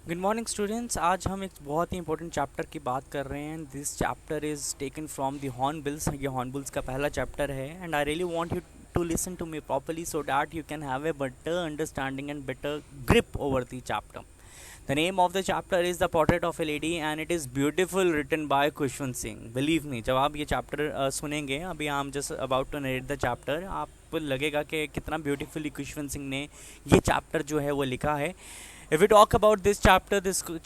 Good morning students. आज हम एक बहुत ही इंपॉर्टेंट चैप्टर की बात कर रहे हैं। This chapter is taken from the hornbills. ये हॉर्नबिल्स का पहला चैप्टर है and I really want you to listen to me properly so that you can have a better understanding and better grip over the chapter. The name of the chapter is The Portrait of a Lady and it is beautiful written by Khushwant Singh. Believe me, जब आप ये chapter सुनेंगे, अभी I am just about to narrate the chapter, आपको लगेगा कि कितना beautifully Khushwant Singh ने ये चैप्टर जो है वो लिखा है. If we talk about this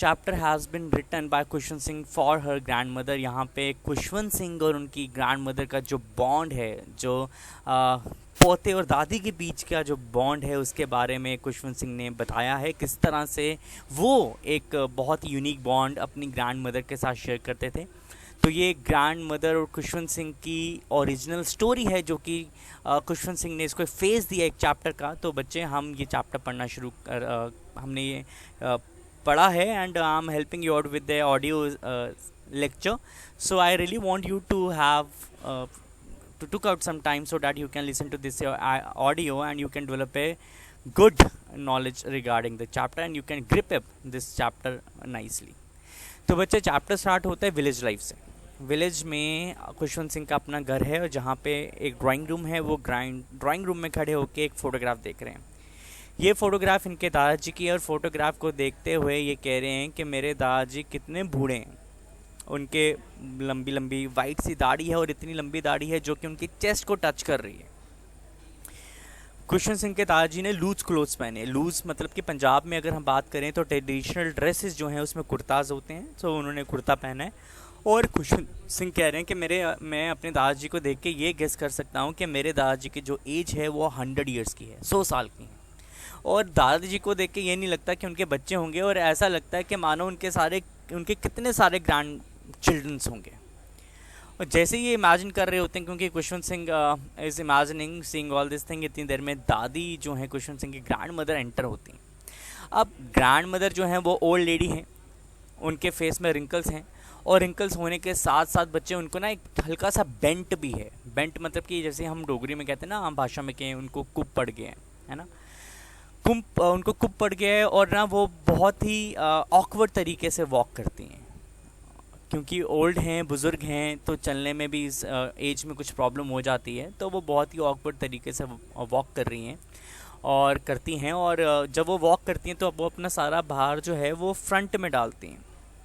chapter has been written by Khushwant Singh for her grandmother. यहाँ पे खुशवंत सिंह और उनकी ग्रैंडमदर का जो बॉन्ड है, जो पोते और दादी के बीच का जो बॉन्ड है, उसके बारे में खुशवंत सिंह ने बताया है किस तरह से वो एक बहुत यूनिक बॉन्ड अपनी ग्रैंडमदर के साथ शेयर करते थे. तो ये ग्रैंड मदर और खुशवंत सिंह की ओरिजिनल स्टोरी है, जो कि खुशवंत सिंह ने इसको फेस दिया एक चैप्टर का. तो बच्चे, हम ये चैप्टर पढ़ना हमने ये पढ़ा है and I am helping you out with the audio lecture. So I really want you to have to took out some time so that you can listen to this audio and you can develop a good knowledge regarding the chapter and you can grip up this chapter nicely. तो बच्चे, chapter start होता है village life से. Village में खुशवंत सिंह का अपना घर है और जहाँ पे एक ड्राइंग रूम है. वो ड्राइंग रूम में खड़े होकर एक फ़ोटोग्राफ देख रहे हैं. ये फ़ोटोग्राफ इनके दादाजी की है और फोटोग्राफ को देखते हुए ये कह रहे हैं कि मेरे दादाजी कितने बूढ़े हैं. उनके लंबी लंबी वाइट सी दाढ़ी है और इतनी लंबी दाढ़ी है जो कि उनकी चेस्ट को टच कर रही है. खुशवंत सिंह के दादाजी ने लूज क्लोथ्स पहने. लूज मतलब कि पंजाब में अगर हम बात करें तो ट्रेडिशनल ड्रेसेस जो हैं उसमें कुर्ताज़ होते हैं. तो उन्होंने कुर्ता पहना है और खुशवंत सिंह कह रहे हैं कि मैं अपने दादाजी को देख के ये गेस कर सकता हूँ कि मेरे दादाजी की जो एज है वो 100 ईयर्स की है, 100 साल की है. और दादाजी को देख के ये नहीं लगता कि उनके बच्चे होंगे, और ऐसा लगता है कि मानो उनके कितने सारे ग्रैंड चिल्ड्रंस होंगे. और जैसे ये इमेजिन कर रहे होते हैं, क्योंकि Khushwant Singh is imagining seeing all this thing, इतनी देर में दादी जो है खुशवंत सिंह की ग्रैंड मदर एंटर होती हैं. अब ग्रैंड मदर जो हैं वो ओल्ड लेडी हैं, उनके फेस में रिंकल्स हैं और रिंकल्स होने के साथ साथ बच्चे उनको ना एक हल्का सा बेंट भी है. बेंट मतलब कि जैसे हम डोगरी में कहते हैं ना, आम भाषा में कहें, उनको कुप पड़ गए हैं, है ना. उनको कुप पड़ गया है और ना वो बहुत ही ऑकवर्ड तरीके से वॉक करती हैं. क्योंकि ओल्ड हैं, बुज़ुर्ग हैं, तो चलने में भी इस एज में कुछ प्रॉब्लम हो जाती है. तो वो बहुत ही ऑकवर्ड तरीके से वॉक कर रही हैं और करती हैं. और जब वो वॉक करती हैं तो वो अपना सारा भार जो है वो फ्रंट में डालती हैं,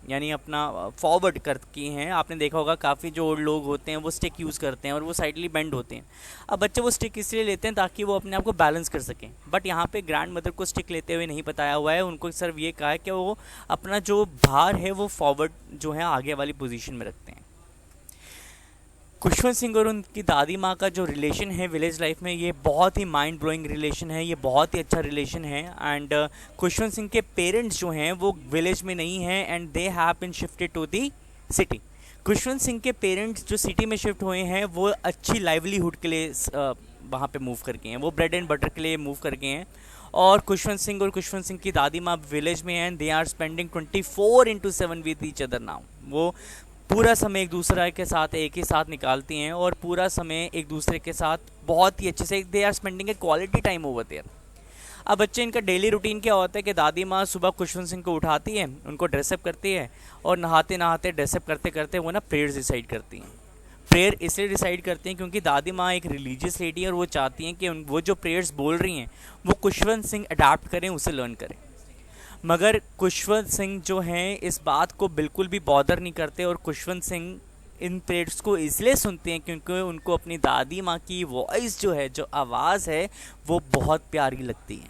यानी अपना फॉरवर्ड करती हैं. आपने देखा होगा काफ़ी जो ओल्ड लोग होते हैं वो स्टिक यूज़ करते हैं और वो साइडली बेंड होते हैं. अब बच्चे वो स्टिक इसलिए लेते हैं ताकि वो अपने आप को बैलेंस कर सकें. बट यहाँ पे ग्रैंड मदर को स्टिक लेते हुए नहीं बताया हुआ है. उनको सिर्फ ये कहा है कि वो अपना जो भार है वो फॉरवर्ड जो है आगे वाली पोजीशन में रखते हैं. खुशवंत सिंह और उनकी दादी माँ का जो रिलेशन है विलेज लाइफ में, ये बहुत ही माइंड ब्लोइंग रिलेशन है. ये बहुत ही अच्छा रिलेशन है. एंड खुशवंत सिंह के पेरेंट्स जो हैं वो विलेज में नहीं हैं and they have been shifted to the city. Khushwant Singh के पेरेंट्स जो सिटी में शिफ्ट हुए हैं वो अच्छी लाइवलीहुड के लिए वहाँ पे मूव कर गए हैं. वो ब्रेड एंड बटर के लिए मूव कर गए हैं. और खुशवंत सिंह और खुशवंत सिंह की दादी माँ विलेज में हैं. They are spending 24/7 with each other now. वो पूरा समय एक दूसरे के साथ एक ही साथ निकालती हैं और पूरा समय एक दूसरे के साथ बहुत ही अच्छे से they are spending a quality time over there. अब बच्चे, इनका डेली रूटीन क्या होता है कि दादी माँ सुबह खुशवंत सिंह को उठाती है, उनको ड्रेसअप करती है और नहाते नहाते ड्रेसअप करते करते वो ना प्रेयर्स डिसाइड करती हैं. प्रेयर इसलिए डिसाइड करती हैं क्योंकि दादी माँ एक रिलीजियस लेडी है और वो चाहती हैं कि वो जो प्रेयर्स बोल रही हैं वो खुशवंत सिंह अडाप्ट करें, उसे लर्न करें. मगर खुशवंत सिंह जो हैं इस बात को बिल्कुल भी बॉदर नहीं करते और खुशवंत सिंह इन प्रेयर्स को इसलिए सुनते हैं क्योंकि उनको अपनी दादी माँ की वॉइस जो है, जो आवाज़ है, वो बहुत प्यारी लगती है.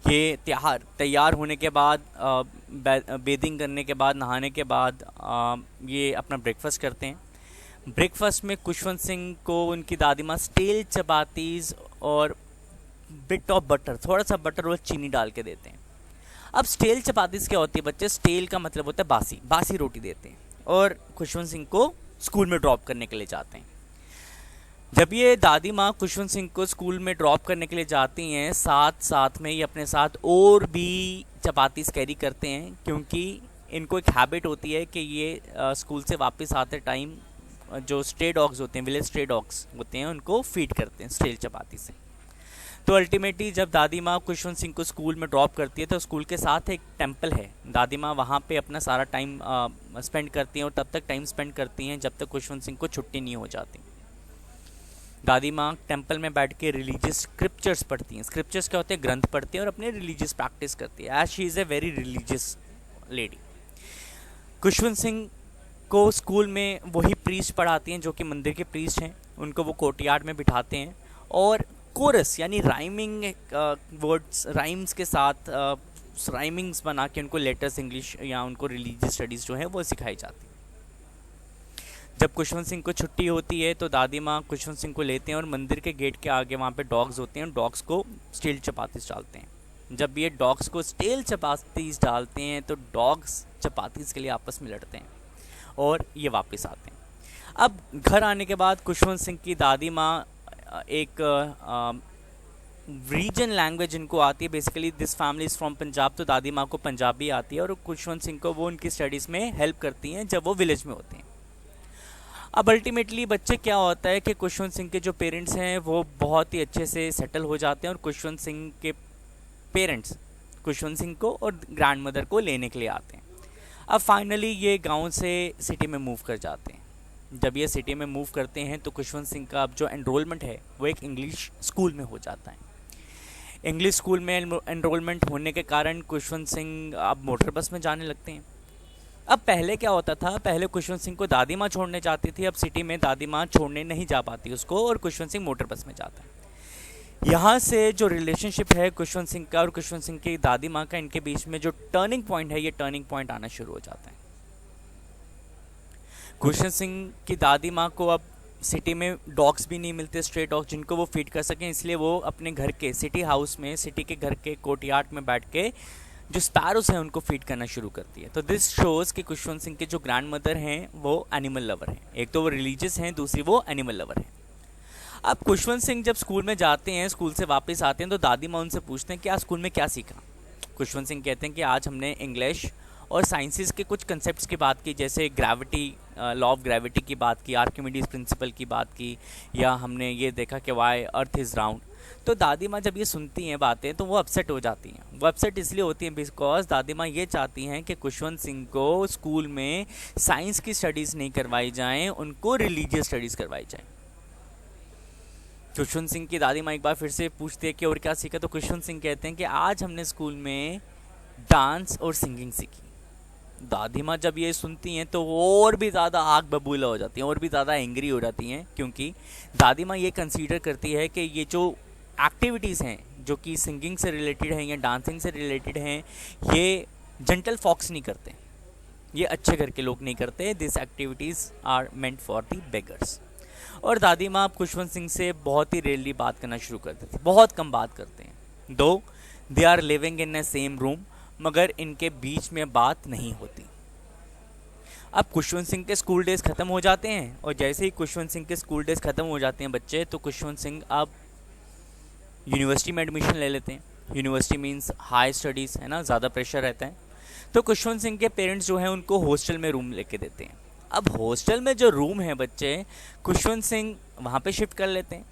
ये तैयार होने के बाद, बेदिंग करने के बाद, नहाने के बाद ये अपना ब्रेकफास्ट करते हैं. ब्रेकफास्ट में खुशवंत सिंह को उनकी दादी माँ स्टील चपातीज़ और बिट ऑफ बटर, थोड़ा सा बटर और चीनी डाल के देते हैं. अब स्टेल चपातीस क्या होती है बच्चे? स्टेल का मतलब होता है बासी रोटी देते हैं और खुशवंत सिंह को स्कूल में ड्रॉप करने के लिए जाते हैं. जब ये दादी माँ खुशवंत सिंह को स्कूल में ड्रॉप करने के लिए जाती हैं, साथ में ये अपने साथ और भी चपातीस कैरी करते हैं, क्योंकि इनको एक हैबिट होती है कि ये स्कूल से वापस आते टाइम जो स्ट्रे डॉग्स होते हैं, विलेज स्ट्रे डॉग्स होते हैं, उनको फीड करते हैं स्टेल चपाती से. तो अल्टीमेटली जब दादी माँ खुशवंत सिंह को स्कूल में ड्रॉप करती है तो स्कूल के साथ एक टेम्पल है, दादी माँ वहाँ पे अपना सारा टाइम स्पेंड करती हैं और तब तक टाइम स्पेंड करती हैं जब तक खुशवंत सिंह को छुट्टी नहीं हो जाती। दादी माँ टेम्पल में बैठ के रिलीजियस स्क्रिप्चर्स पढ़ती हैं। स्क्रिप्चर्स क्या होते हैं? ग्रंथ पढ़ती हैं और अपने रिलीजियस प्रैक्टिस करती है, as she is a very religious lady. Khushwant Singh को स्कूल में वही प्रीस्ट पढ़ाती हैं जो कि मंदिर के प्रीस्ट हैं। उनको वो कोर्टयार्ड में बिठाते हैं और कोरस यानी राइमिंग वर्ड्स, राइम्स के साथ राइमिंग्स बना के उनको लेटर्स इंग्लिश या उनको रिलीजियस स्टडीज़ जो है वो सिखाई जाती है। जब खुशवंत सिंह को छुट्टी होती है तो दादी माँ खुशवंत सिंह को लेते हैं और मंदिर के गेट के आगे वहाँ पे डॉग्स होते हैं, डॉग्स को स्टील चपातीस डालते हैं। जब ये डॉग्स को स्टील चपातीस डालते हैं तो डॉग्स चपातीस के लिए आपस में लड़ते हैं और ये वापस आते हैं। अब घर आने के बाद खुशवंत सिंह की दादी माँ एक रीजन लैंग्वेज इनको आती है, basically this family is from Punjab, तो दादी माँ को पंजाबी आती है और खुशवंत सिंह को वो उनकी स्टडीज़ में हेल्प करती हैं जब वो विलेज में होते हैं। अब अल्टीमेटली बच्चे क्या होता है कि खुशवंत सिंह के जो पेरेंट्स हैं वो बहुत ही अच्छे से सेटल हो जाते हैं और खुशवंत सिंह के पेरेंट्स खुशवंत सिंह को और ग्रैंड मदर को लेने के लिए आते हैं। अब फाइनली ये गांव से सिटी में मूव कर जाते हैं। जब ये सिटी में मूव करते हैं तो खुशवंत सिंह का अब जो एनरोलमेंट है वो एक इंग्लिश स्कूल में हो जाता है। इंग्लिश स्कूल में एनरोलमेंट होने के कारण खुशवंत सिंह अब मोटर बस में जाने लगते हैं। अब पहले क्या होता था, पहले खुशवंत सिंह को दादी माँ छोड़ने जाती थी, अब सिटी में दादी माँ छोड़ने नहीं जा पाती उसको और खुशवंत सिंह मोटर बस में जाता है। यहाँ से जो रिलेशनशिप है खुशवंत सिंह का और खुशवंत सिंह की दादी माँ का, इनके बीच में जो टर्निंग पॉइंट है, ये टर्निंग पॉइंट आना शुरू हो जाता है। खुशवंत सिंह की दादी माँ को अब सिटी में डॉग्स भी नहीं मिलते, स्ट्रे डॉग्स जिनको वो फीड कर सकें, इसलिए वो अपने घर के सिटी हाउस में, सिटी के घर के कोर्टयार्ड में बैठ के जो स्पैरोस हैं उनको फीड करना शुरू करती है। तो दिस शोज़ कि खुशवंत सिंह के जो ग्रैंड मदर हैं वो एनिमल लवर हैं। एक तो वो रिलीजियस हैं, दूसरी वो एनिमल लवर हैं। अब खुशवंत सिंह जब स्कूल में जाते हैं, स्कूल से वापस आते हैं तो दादी माँ उनसे पूछते हैं कि आज स्कूल में क्या सीखा। खुशवंत सिंह कहते हैं कि आज हमने इंग्लिश और साइंसेस के कुछ कंसेप्ट्स की बात की, जैसे ग्रेविटी, लॉ ऑफ ग्रेविटी की बात की, आर्किमिडीज प्रिंसिपल की बात की, या हमने ये देखा कि वाई अर्थ इज़ राउंड। तो दादी माँ जब ये सुनती हैं बातें तो वो अपसेट हो जाती हैं। वो अपसेट इसलिए होती हैं बिकॉज दादी माँ ये चाहती हैं कि खुशवंत सिंह को स्कूल में साइंस की स्टडीज़ नहीं करवाई जाएं, उनको रिलीजियस स्टडीज़ करवाई जाएं। खुशवंत सिंह की दादी माँ एक बार फिर से पूछती है कि और क्या सीखा, तो खुशवंत सिंह कहते हैं कि आज हमने स्कूल में डांस और सिंगिंग सीखी। दादी माँ जब ये सुनती हैं तो और भी ज़्यादा आग बबूला हो जाती हैं, और भी ज़्यादा एंग्री हो जाती हैं, क्योंकि दादी माँ ये कंसीडर करती है कि ये जो एक्टिविटीज़ हैं जो कि सिंगिंग से रिलेटेड हैं या डांसिंग से रिलेटेड हैं, ये जेंटल फॉक्स नहीं करते, ये अच्छे घर के लोग नहीं करते। This activities are meant for the beggars. और दादी माँ खुशवंत सिंह से बहुत ही रेयरली बात करना शुरू कर देती, बहुत कम बात करते हैं। Though they are living in a same room, मगर इनके बीच में बात नहीं होती। अब खुशवंत सिंह के स्कूल डेज ख़त्म हो जाते हैं और जैसे ही खुशवंत सिंह के स्कूल डेज ख़त्म हो जाते हैं बच्चे, तो खुशवंत सिंह अब यूनिवर्सिटी में एडमिशन ले लेते हैं। यूनिवर्सिटी मींस हाई स्टडीज़, है ना, ज़्यादा प्रेशर रहता है। तो खुशवंत सिंह के पेरेंट्स जो हैं उनको हॉस्टल में रूम लेके देते हैं। अब हॉस्टल में जो रूम है बच्चे, खुशवंत सिंह वहाँ पे शिफ्ट कर लेते हैं।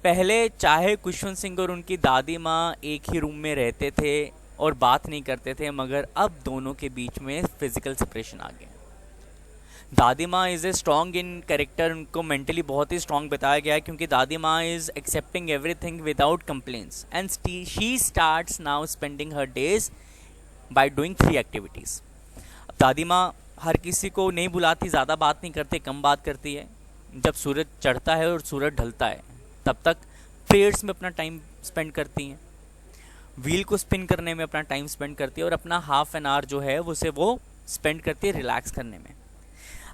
पहले चाहे खुशवंत सिंह और उनकी दादी माँ एक ही रूम में रहते थे और बात नहीं करते थे, मगर अब दोनों के बीच में फिजिकल सेपरेशन आ गया। दादी माँ is a strong in character, उनको मेंटली बहुत ही स्ट्रॉन्ग बताया गया है, क्योंकि दादी माँ is accepting everything without complaints and she starts now spending her days by doing 3 activities. दादी माँ हर किसी को नहीं बुलाती, ज़्यादा बात नहीं करती, कम बात करती है। जब सूरज चढ़ता है और सूरज ढलता है तब तक प्रेयर्स में अपना टाइम स्पेंड करती हैं, व्हील को स्पिन करने में अपना टाइम स्पेंड करती है और अपना हाफ एन आवर जो है उसे वो स्पेंड करती है रिलैक्स करने में।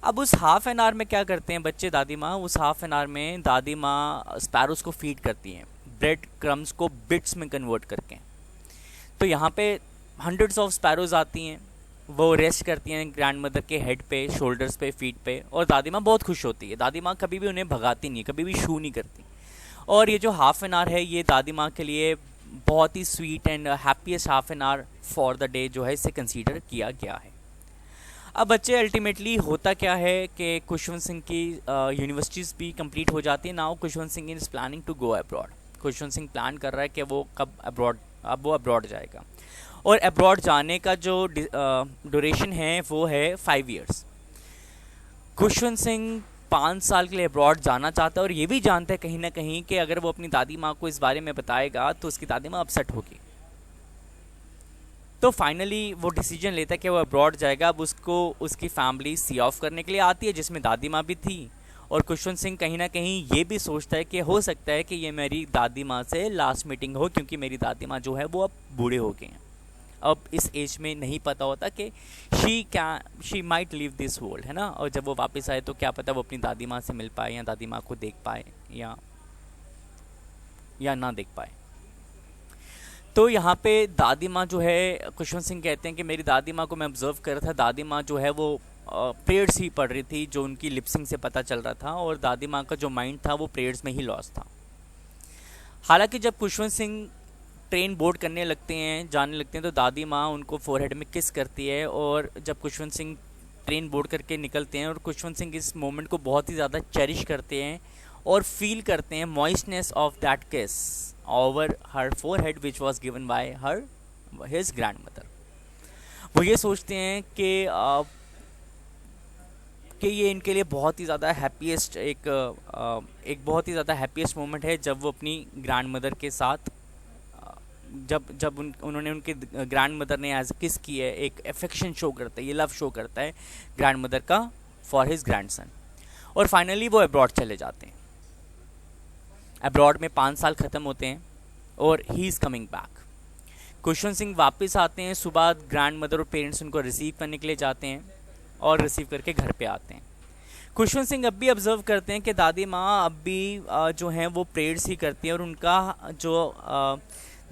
अब उस हाफ एन आवर में क्या करते हैं बच्चे, दादी माँ उस हाफ एन आवर में दादी माँ स्पैरोज़ को फीड करती हैं, ब्रेड क्रम्स को बिट्स में कन्वर्ट करके। तो यहाँ पे हंड्रेड्स ऑफ स्पैरोज़ आती हैं, वो रेस्ट करती हैं ग्रैंड मदर के हेड पे, शोल्डर्स पे, फीट पे, और दादी माँ बहुत खुश होती है। दादी माँ कभी भी उन्हें भगाती नहीं, कभी भी शू नहीं करती। और ये जो हाफ एन आवर है ये दादी माँ के लिए बहुत ही sweet and happiest half an hour for the day जो है इसे कंसीडर किया गया है। अब बच्चे अल्टीमेटली होता क्या है कि खुशवंत सिंह की यूनिवर्सिटीज़ भी कंप्लीट हो जाती है। Now Khushwant Singh is planning to go abroad. Khushwant Singh plan कर रहा है कि वो अब वो अब्रॉड जाएगा। और अब्रॉड जाने का जो ड्यूरेशन है वो है 5 ईयर्स। खुशवंत सिंह 5 साल के लिए अब्रॉड जाना चाहता है और ये भी जानता है कहीं ना कहीं कि अगर वो अपनी दादी माँ को इस बारे में बताएगा तो उसकी दादी माँ अपसेट होगी। तो फाइनली वो डिसीजन लेता है कि वो अब्रॉड जाएगा। अब उसको उसकी फैमिली सी ऑफ करने के लिए आती है, जिसमें दादी माँ भी थी। और खुशवंत सिंह कहीं ना कहीं ये भी सोचता है कि हो सकता है कि ये मेरी दादी माँ से लास्ट मीटिंग हो, क्योंकि मेरी दादी माँ जो है वो अब बूढ़े हो गए हैं। अब इस एज में नहीं पता होता कि she might leave this world, है ना। और जब वो वापस आए तो क्या पता वो अपनी दादी माँ से मिल पाए या दादी माँ को देख पाए या ना देख पाए। तो यहाँ पे दादी माँ जो है, खुशवंत सिंह कहते हैं कि मेरी दादी माँ को मैं ऑब्जर्व कर रहा था, दादी माँ जो है वो प्रेयर्स ही पढ़ रही थी, जो उनकी लिपसिंग से पता चल रहा था। और दादी माँ का जो माइंड था वो प्रेयर्स में ही लॉस था। हालांकि जब खुशवंत सिंह ट्रेन बोर्ड करने लगते हैं, जाने लगते हैं, तो दादी माँ उनको फोरहेड में किस करती है। और जब खुशवंत सिंह ट्रेन बोर्ड करके निकलते हैं, और खुशवंत सिंह इस मोमेंट को बहुत ही ज़्यादा चेरिश करते हैं और फील करते हैं मॉइस्टनेस ऑफ दैट किस over her forehead which was given by his grandmother. वो ये सोचते हैं कि ये इनके लिए बहुत ही ज़्यादा हैप्पीएस्ट एक बहुत ही ज़्यादा हैप्पीएस्ट मोमेंट है, जब वो अपनी ग्रैंडमदर के साथ जब उन्होंने उनके ग्रैंडमदर ने एज किस की है, एक अफेक्शन शो करता है, ये लव शो करता है ग्रैंडमदर का फॉर हिज ग्रैंडसन। और फाइनली वो अब्रॉड चले जाते हैं। अब्रॉड में 5 साल ख़त्म होते हैं और he is coming back. Khushwant Singh वापस आते हैं। सुबह ग्रैंडमदर और पेरेंट्स उनको रिसीव करने के लिए जाते हैं और रिसीव करके घर पे आते हैं। खुशवंत सिंह अब भी ऑब्जर्व करते हैं कि दादी माँ अब भी जो हैं वो प्रेयर्स ही करती हैं, और उनका जो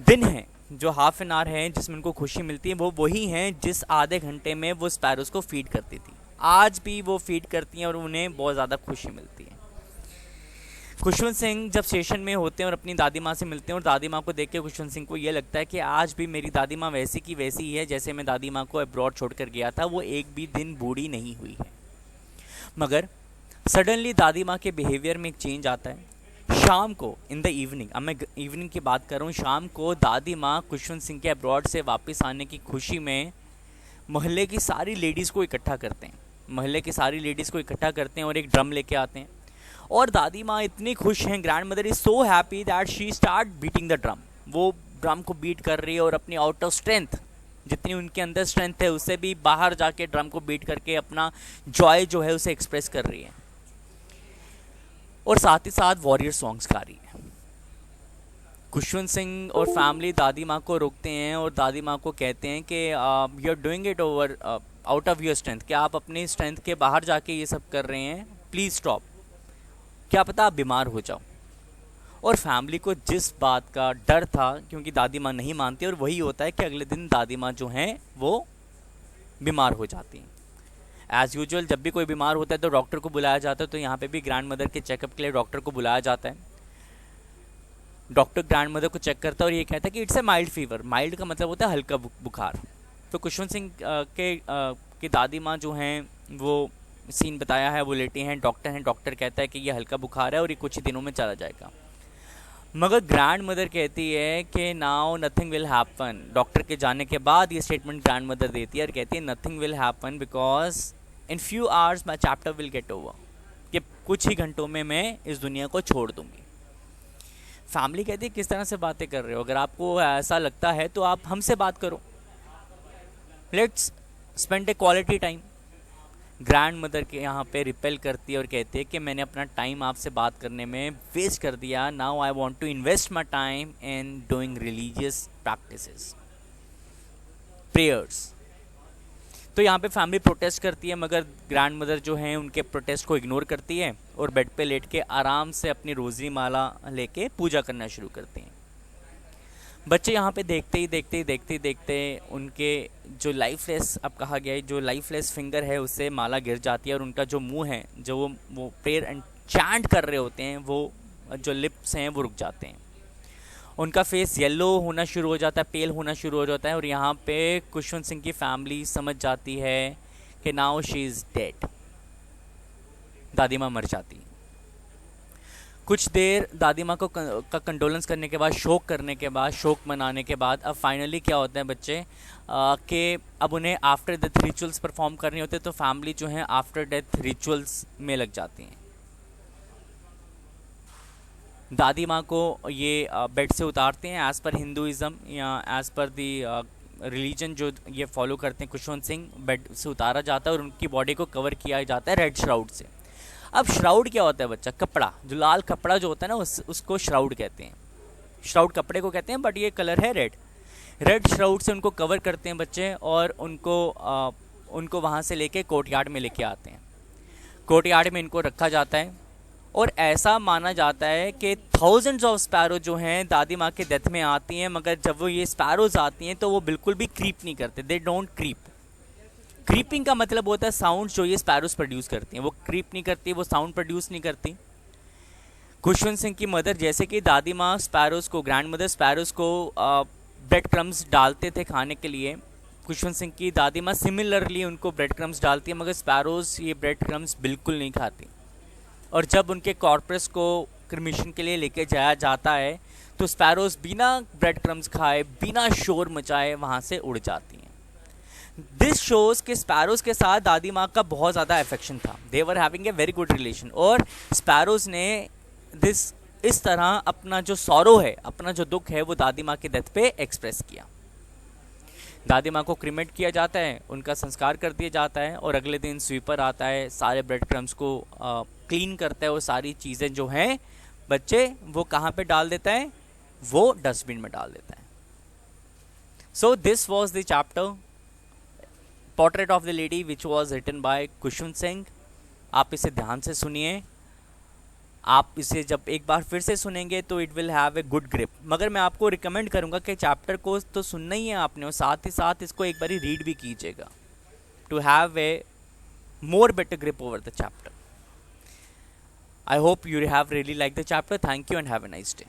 दिन है, जो हाफ एन आवर है जिसमें उनको खुशी मिलती है, वो वही हैं जिस आधे घंटे में वो स्पैरोज़ को फीड करती थी। आज भी वो फीड करती हैं और उन्हें बहुत ज़्यादा खुशी मिलती है। खुशवंत सिंह जब स्टेशन में होते हैं और अपनी दादी माँ से मिलते हैं, और दादी माँ को देख के खुशवंत सिंह को ये लगता है कि आज भी मेरी दादी माँ वैसी की वैसी ही है जैसे मैं दादी माँ को अब्रॉड छोड़कर गया था। वो एक भी दिन बूढ़ी नहीं हुई है। मगर सडनली दादी माँ के बिहेवियर में एक चेंज आता है। शाम को इन द इवनिंग, अब मैं इवनिंग की बात कर रहा हूँ, शाम को दादी माँ खुशवंत सिंह के अब्रॉड से वापस आने की खुशी में मोहल्ले की सारी लेडीज़ को इकट्ठा करते हैं। मोहल्ले की सारी लेडीज़ को इकट्ठा करते हैं और एक ड्रम लेके आते हैं। और दादी माँ इतनी खुश हैं, grand mother is so happy that she start beating the drum. वो ड्रम को बीट कर रही है और अपनी आउट ऑफ स्ट्रेंथ, जितनी उनके अंदर स्ट्रेंथ है उससे भी बाहर जाके ड्रम को बीट करके अपना जॉय जो है उसे एक्सप्रेस कर रही है। और साथ ही साथ वॉरियर सॉन्ग्स गा रही है। खुशवंत सिंह और फैमिली दादी माँ को रोकते हैं और दादी माँ को कहते हैं कि you are doing it over out of your strength, कि आप अपनी स्ट्रेंथ के बाहर जाके ये सब कर रहे हैं, प्लीज़ स्टॉप, क्या पता आप बीमार हो जाओ। और फैमिली को जिस बात का डर था, क्योंकि दादी माँ नहीं मानती, और वही होता है कि अगले दिन दादी माँ जो हैं वो बीमार हो जाती हैं। एज़ यूजुअल जब भी कोई बीमार होता है तो डॉक्टर को बुलाया जाता है, तो यहाँ पे भी ग्रैंड मदर के चेकअप के लिए डॉक्टर को बुलाया जाता है। डॉक्टर ग्रैंड मदर को चेक करता है और ये कहता है कि it's a mild fever. Mild का मतलब होता है हल्का बुखार। तो खुशवंत सिंह के दादी माँ जो हैं वो सीन बताया है, वो लेटी हैं, डॉक्टर कहता है कि ये हल्का बुखार है और ये कुछ ही दिनों में चला जाएगा। मगर ग्रैंड मदर कहती है कि now nothing will happen. Doctor के जाने के बाद ये स्टेटमेंट ग्रैंड मदर देती है और कहती है nothing will happen because in few hours my chapter will get over, कि कुछ ही घंटों में मैं इस दुनिया को छोड़ दूंगी। फैमिली कहती है किस तरह से बातें कर रहे हो, अगर आपको ऐसा लगता है तो आप हमसे बात करो, let's spend A quality time. Grand mother के यहाँ पे रिपेल करती है और कहती है कि मैंने अपना टाइम आपसे बात करने में वेस्ट कर दिया, now I want to invest my time in doing religious practices, prayers. तो यहाँ पे फैमिली प्रोटेस्ट करती है, मगर ग्रैंड मदर जो हैं उनके प्रोटेस्ट को इग्नोर करती है और बेड पे लेट के आराम से अपनी रोज़री माला लेके पूजा करना शुरू करती हैं। बच्चे यहाँ पे देखते उनके जो लाइफलेस, अब कहा गया है, जो लाइफलेस फिंगर है उससे माला गिर जाती है और उनका जो मुंह है, जो वो प्रेयर एंड चैंट कर रहे होते हैं, वो जो लिप्स हैं वो रुक जाते हैं। उनका फेस येलो होना शुरू हो जाता है, पेल होना शुरू हो जाता है। और यहाँ पे खुशवंत सिंह की फैमिली समझ जाती है कि नाउ शी इज़ डेड, दादी माँ मर जाती है। कुछ देर दादी माँ को का कंडोलेंस करने के बाद, शोक करने के बाद, शोक मनाने के बाद अब फाइनली क्या होता है बच्चे कि अब उन्हें आफ्टर डेथ रिचुअल्स परफॉर्म करने होते हैं, तो फैमिली जो है आफ्टर डेथ रिचुअल्स में लग जाती हैं। दादी माँ को ये बेड से उतारते हैं एज़ पर हिंदुज़म या एज़ पर दी रिलीजन जो ये फॉलो करते हैं खुशवंत सिंह, बेड से उतारा जाता है और उनकी बॉडी को कवर किया जाता है रेड श्राउड से। अब श्राउड क्या होता है बच्चा? कपड़ा, जो लाल कपड़ा जो होता है ना उसको श्राउड कहते हैं। श्राउड कपड़े को कहते हैं, बट ये कलर है रेड। रेड श्राउड से उनको कवर करते हैं बच्चे और उनको वहाँ से लेके कोर्टयार्ड में लेके आते हैं। कोर्टयार्ड में इनको रखा जाता है और ऐसा माना जाता है कि थाउजेंड्स ऑफ स्पैरो जो हैं दादी माँ के डेथ में आती हैं, मगर जब वो ये स्पैरोज आती हैं तो वो बिल्कुल भी क्रीप नहीं करते। They don't creep. क्रीपिंग का मतलब होता है साउंड जो ये स्पैरोज प्रोड्यूस करती हैं, वो क्रीप नहीं करती, वो साउंड प्रोड्यूस नहीं करती। खुशवंत सिंह की मदर, जैसे कि दादी माँ स्पैरोज को, ग्रैंड मदर स्पैरोज को ब्रेड क्रम्स डालते थे खाने के लिए, खुशवंत सिंह की दादी माँ सिमिलरली उनको ब्रेड क्रम्स डालती है, मगर स्पैरोज ये ब्रेड क्रम्स बिल्कुल नहीं खाती। और जब उनके कॉर्पस को क्रिमिशन के लिए लेके जाया जाता है तो स्पैरोज बिना ब्रेड क्रम्स खाए, बिना शोर मचाए वहाँ से उड़ जाती हैं। दिस शोज के स्पैरोज के साथ दादी माँ का बहुत ज़्यादा अफेक्शन था। They were having a very good relation. और स्पैरोज ने इस तरह अपना जो सॉरो है, अपना जो दुख है, वो दादी माँ के डेथ पे एक्सप्रेस किया। दादी माँ को क्रिमेट किया जाता है, उनका संस्कार कर दिया जाता है और अगले दिन स्वीपर आता है, सारे ब्रेड क्रम्स को क्लीन करता है, वो सारी चीज़ें जो हैं बच्चे वो कहाँ पे डाल देता है? वो डस्टबिन में डाल देता है। So this was the chapter portrait of the lady which was written by Khushwant Singh. आप इसे ध्यान से सुनिए। आप इसे जब एक बार फिर से सुनेंगे तो it will have a good grip. मगर मैं आपको रिकमेंड करूंगा कि चैप्टर को तो सुनना ही है आपने, और साथ ही साथ इसको एक बार रीड भी कीजिएगा to have a more better grip over the chapter. I hope you have really liked the chapter. Thank you and have a nice day.